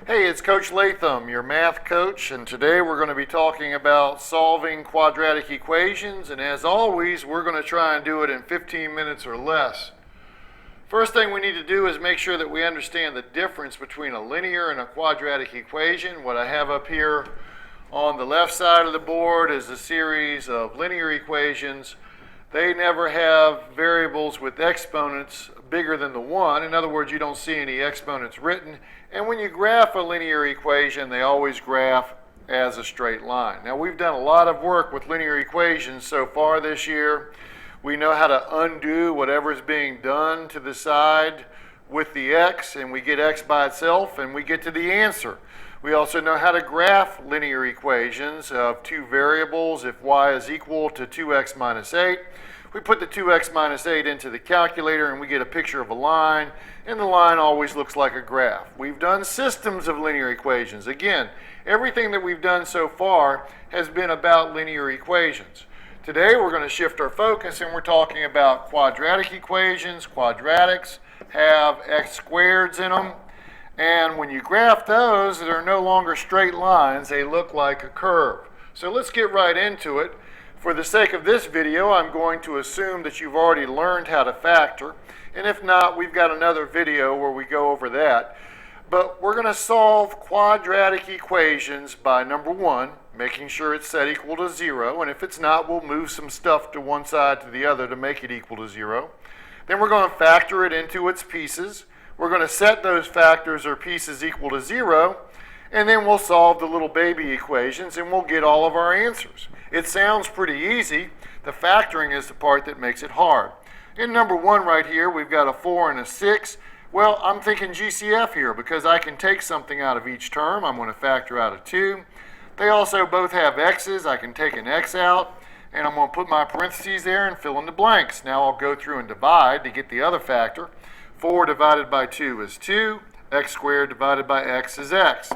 Hey, it's Coach Latham, your math coach, and today we're going to be talking about solving quadratic equations, and as always, we're going to try and do it in 15 minutes or less. First thing we need to do is make sure that we understand the difference between a linear and a quadratic equation. What I have up here on the left side of the board is a series of linear equations. They never have variables with exponents bigger than the 1. In other words, you don't see any exponents written. And when you graph a linear equation, they always graph as a straight line. Now, we've done a lot of work with linear equations so far this year. We know how to undo whatever's being done to the side with the x, and we get x by itself, and we get to the answer. We also know how to graph linear equations of two variables. If y is equal to 2x minus 8, we put the 2x minus 8 into the calculator and we get a picture of a line, and the line always looks like a graph. We've done systems of linear equations. Again, everything that we've done so far has been about linear equations. Today we're going to shift our focus and we're talking about quadratic equations. Quadratics have x squareds in them. And when you graph those, they're no longer straight lines, they look like a curve. So let's get right into it. For the sake of this video, I'm going to assume that you've already learned how to factor. And if not, we've got another video where we go over that. But we're going to solve quadratic equations by number 1, making sure it's set equal to 0. And if it's not, we'll move some stuff to one side to the other to make it equal to 0. Then we're going to factor it into its pieces. We're going to set those factors or pieces equal to 0, and then we'll solve the little baby equations and we'll get all of our answers. It sounds pretty easy. The factoring is the part that makes it hard. In number 1 right here, we've got a 4 and a 6. Well, I'm thinking GCF here because I can take something out of each term. I'm going to factor out a 2. They also both have x's. I can take an x out, and I'm going to put my parentheses there and fill in the blanks. Now I'll go through and divide to get the other factor. 4 divided by 2 is 2. X squared divided by x is x.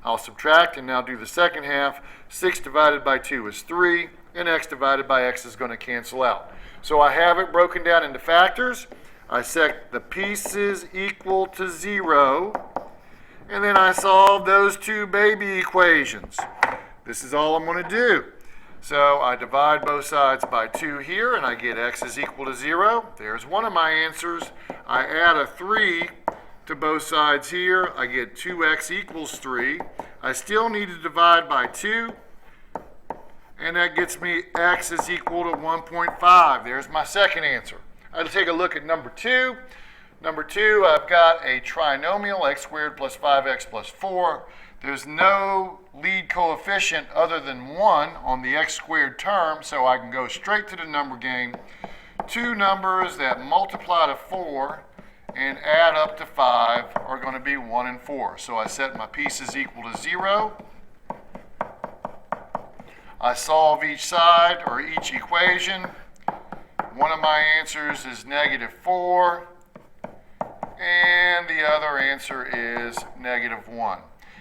I'll subtract and now do the second half. 6 divided by 2 is 3, and x divided by x is going to cancel out. So I have it broken down into factors. I set the pieces equal to 0, and then I solve those two baby equations. This is all I'm going to do. So I divide both sides by 2 here, and I get x is equal to 0. There's one of my answers. I add a 3 to both sides here. I get 2x equals 3. I still need to divide by 2, and that gets me x is equal to 1.5. There's my second answer. I'll take a look at number 2. Number 2, I've got a trinomial, x squared plus 5x plus 4. There's no lead coefficient other than 1 on the x squared term, so I can go straight to the number game. Two numbers that multiply to 4 and add up to 5 are going to be 1 and 4. So I set my pieces equal to 0. I solve each side or each equation. One of my answers is negative 4, and the other answer is negative 1.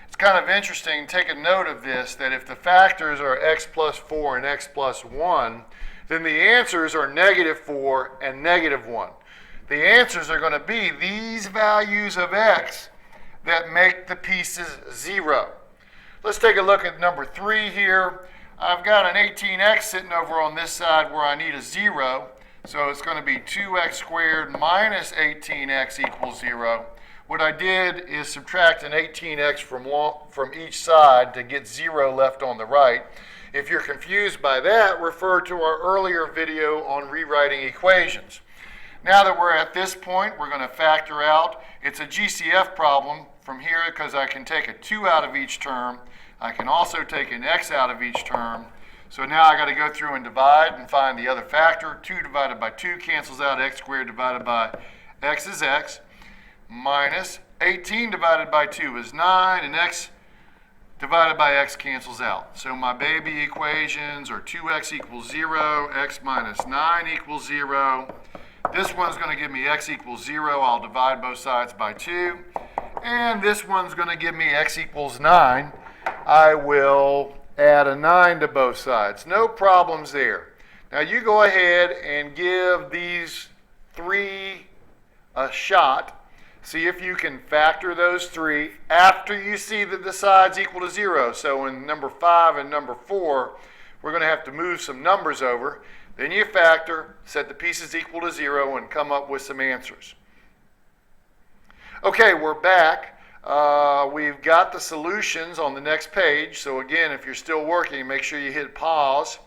It's kind of interesting, take a note of this, that if the factors are x plus 4 and x plus 1, then the answers are negative 4 and negative 1. The answers are going to be these values of x that make the pieces 0. Let's take a look at number 3 here. I've got an 18x sitting over on this side where I need a 0. So it's going to be 2x squared minus 18x equals 0. What I did is subtract an 18x from each side to get 0 left on the right. If you're confused by that, refer to our earlier video on rewriting equations. Now that we're at this point, we're going to factor out. It's a GCF problem from here because I can take a 2 out of each term. I can also take an x out of each term. So now I got to go through and divide and find the other factor. 2 divided by 2 cancels out. X squared divided by x is x. Minus 18 divided by 2 is 9. And x divided by x cancels out. So my baby equations are 2x equals 0. X minus 9 equals 0. This one's going to give me x equals 0. I'll divide both sides by 2. And this one's going to give me x equals 9. I will add a 9 to both sides. No problems there. Now you go ahead and give these 3 a shot. See if you can factor those three after you see that the sides equal to 0. So in number 5 and number 4, we're going to have to move some numbers over. Then you factor, set the pieces equal to 0, and come up with some answers. Okay, we're back. We've got the solutions on the next page. So again, if you're still working, make sure you hit pause.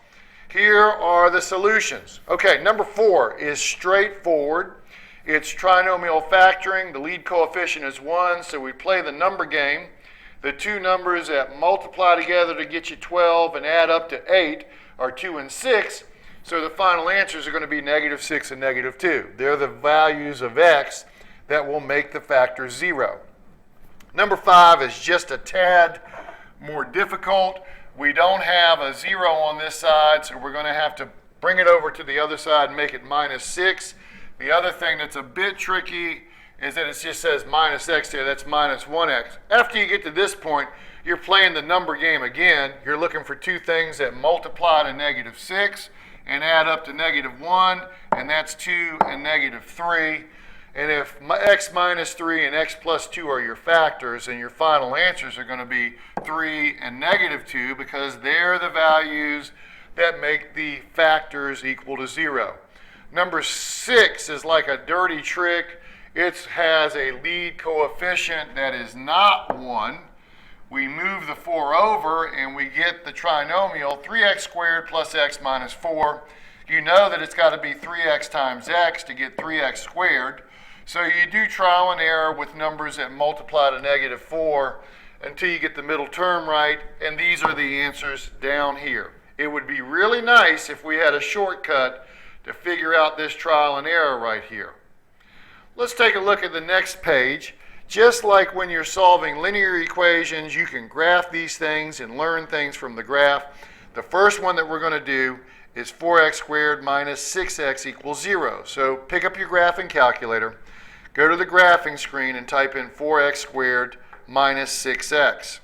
Here are the solutions. Okay, number 4 is straightforward. It's trinomial factoring. The lead coefficient is 1, so we play the number game. The two numbers that multiply together to get you 12 and add up to 8 are 2 and 6. So the final answers are going to be -6 and -2. They're the values of x that will make the factor 0. Number 5 is just a tad more difficult. We don't have a 0 on this side, so we're going to have to bring it over to the other side and make it -6. The other thing that's a bit tricky is that it just says -x there. That's -1x. After you get to this point, you're playing the number game again. You're looking for two things that multiply to -6 and add up to -1, and that's 2 and -3. And if x minus 3 and x plus 2 are your factors, then your final answers are going to be 3 and -2 because they're the values that make the factors equal to 0. Number 6 is like a dirty trick. It has a lead coefficient that is not 1. We move the 4 over and we get the trinomial 3x squared plus x minus 4. You know that it's got to be 3x times x to get 3x squared. So you do trial and error with numbers that multiply to -4 until you get the middle term right, and these are the answers down here. It would be really nice if we had a shortcut to figure out this trial and error right here. Let's take a look at the next page. Just like when you're solving linear equations, you can graph these things and learn things from the graph. The first one that we're going to do is 4x squared minus 6x equals 0. So pick up your graphing calculator, go to the graphing screen and type in 4x squared minus 6x.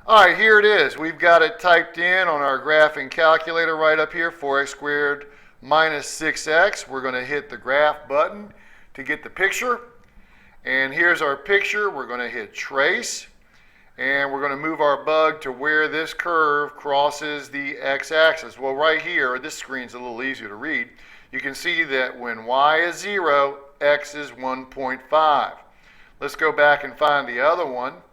All right, here it is. We've got it typed in on our graphing calculator right up here, 4x squared minus 6x. We're going to hit the graph button to get the picture. And here's our picture. We're going to hit trace. And we're going to move our bug to where this curve crosses the x-axis. Well, right here, this screen's a little easier to read. You can see that when y is 0, x is 1.5. Let's go back and find the other one.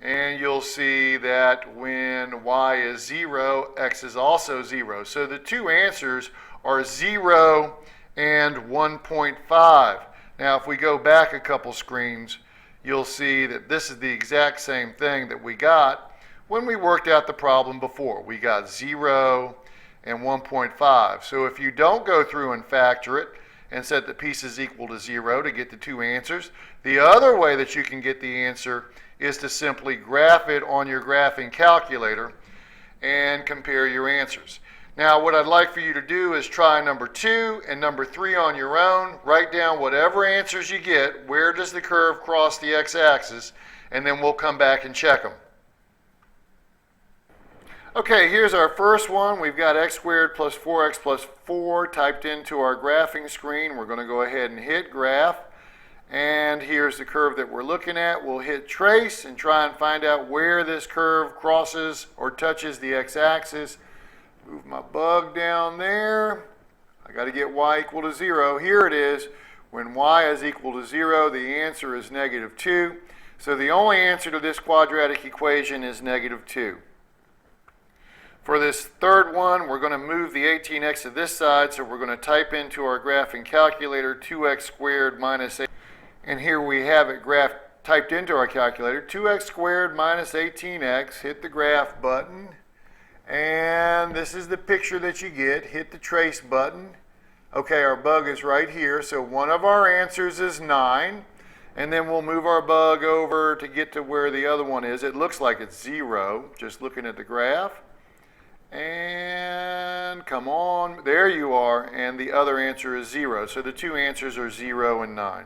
And you'll see that when y is 0, x is also 0. So the two answers are 0 and 1.5. Now, if we go back a couple screens, you'll see that this is the exact same thing that we got when we worked out the problem before. We got 0 and 1.5. So if you don't go through and factor it and set the pieces equal to 0 to get the two answers, the other way that you can get the answer is to simply graph it on your graphing calculator and compare your answers. Now, what I'd like for you to do is try number 2 and number 3 on your own. Write down whatever answers you get. Where does the curve cross the x-axis? And then we'll come back and check them. Okay, here's our first one. We've got x squared plus 4x plus 4 typed into our graphing screen. We're going to go ahead and hit graph. And here's the curve that we're looking at. We'll hit trace and try and find out where this curve crosses or touches the x-axis. Move my bug down there. I got to get y equal to 0. Here it is. When y is equal to 0, the answer is -2. So the only answer to this quadratic equation is -2. For this third one, we're going to move the 18x to this side, so we're going to type into our graphing calculator 2x squared minus 8. And here we have it typed into our calculator, 2x squared minus 18x. Hit the graph button. And this is the picture that you get. Hit the trace button. Okay, our bug is right here. So one of our answers is 9. And then we'll move our bug over to get to where the other one is. It looks like it's 0, just looking at the graph. And come on, there you are. And the other answer is 0. So the two answers are 0 and 9.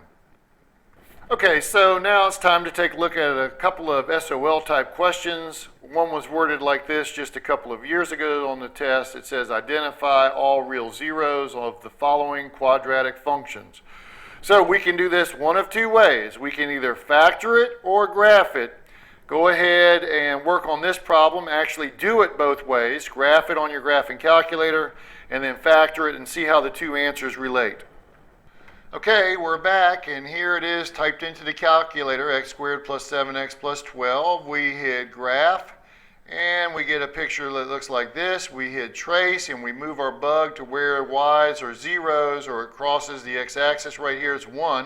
Okay, so now it's time to take a look at a couple of SOL type questions. One was worded like this just a couple of years ago on the test. It says identify all real zeros of the following quadratic functions. So we can do this one of two ways. We can either factor it or graph it. Go ahead and work on this problem. Actually do it both ways. Graph it on your graphing calculator and then factor it and see how the two answers relate. Okay, we're back, and here it is typed into the calculator, x squared plus 7x plus 12. We hit graph, and we get a picture that looks like this. We hit trace, and we move our bug to where y's are zeros, or it crosses the x-axis. Right here is 1.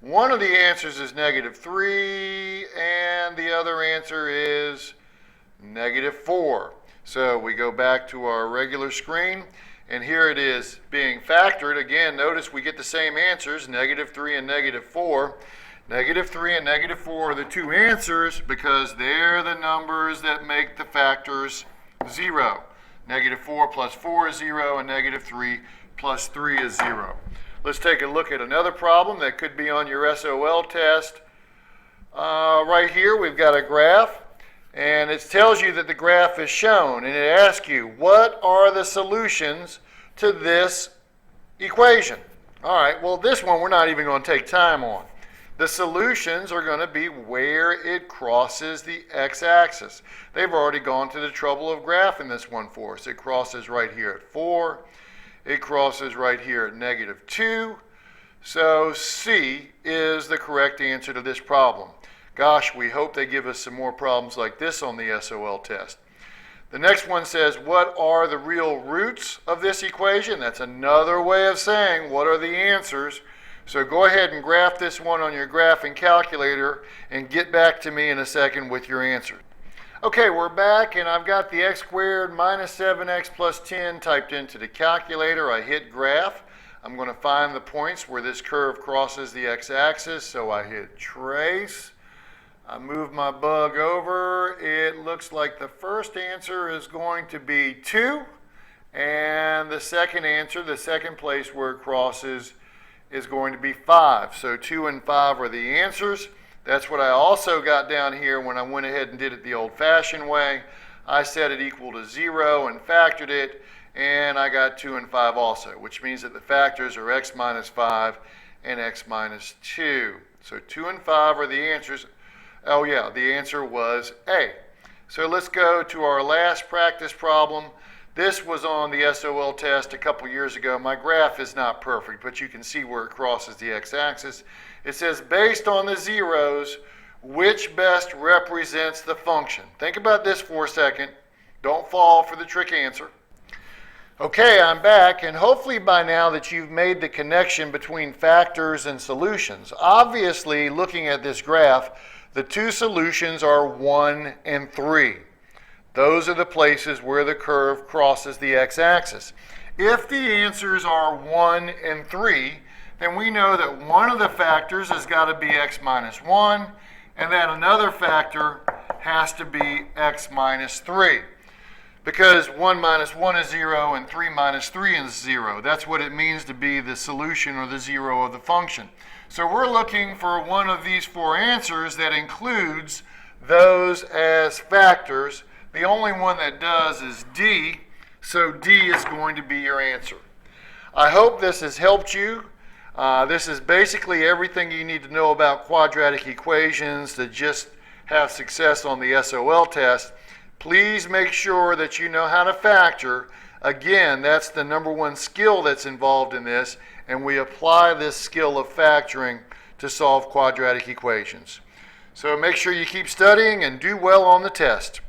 One of the answers is -3, and the other answer is -4. So we go back to our regular screen. And here it is being factored. Again, notice we get the same answers, -3 and -4. -3 and -4 are the two answers because they're the numbers that make the factors 0. -4 plus 4 is 0, and -3 plus 3 is 0. Let's take a look at another problem that could be on your SOL test. Right here, we've got a graph. And it tells you that the graph is shown, and it asks you, what are the solutions to this equation? All right, well, this one we're not even going to take time on. The solutions are going to be where it crosses the x-axis. They've already gone to the trouble of graphing this one for us. It crosses right here at 4. It crosses right here at -2. So C is the correct answer to this problem. Gosh, we hope they give us some more problems like this on the SOL test. The next one says, what are the real roots of this equation? That's another way of saying, what are the answers? So go ahead and graph this one on your graphing calculator and get back to me in a second with your answer. Okay, we're back, and I've got the x squared minus 7x plus 10 typed into the calculator. I hit graph. I'm going to find the points where this curve crosses the x-axis, so I hit trace. I move my bug over. It looks like the first answer is going to be 2. And the second answer, the second place where it crosses, is going to be 5. So 2 and 5 are the answers. That's what I also got down here when I went ahead and did it the old-fashioned way. I set it equal to 0 and factored it, and I got 2 and 5 also, which means that the factors are x minus 5 and x minus 2. So 2 and 5 are the answers. Oh yeah, the answer was A. So let's go to our last practice problem. This was on the SOL test a couple years ago. My graph is not perfect, but you can see where it crosses the x-axis. It says, based on the zeros, which best represents the function? Think about this for a second. Don't fall for the trick answer. Okay, I'm back, and hopefully by now that you've made the connection between factors and solutions. Obviously, looking at this graph, the two solutions are 1 and 3. Those are the places where the curve crosses the x-axis. If the answers are 1 and 3, then we know that one of the factors has got to be x minus 1, and that another factor has to be x minus 3. Because 1 minus 1 is 0 and 3 minus 3 is 0. That's what it means to be the solution or the zero of the function. So we're looking for one of these four answers that includes those as factors. The only one that does is D, so D is going to be your answer. I hope this has helped you. This is basically everything you need to know about quadratic equations to just have success on the SOL test. Please make sure that you know how to factor. Again, that's the number one skill that's involved in this, and we apply this skill of factoring to solve quadratic equations. So make sure you keep studying and do well on the test.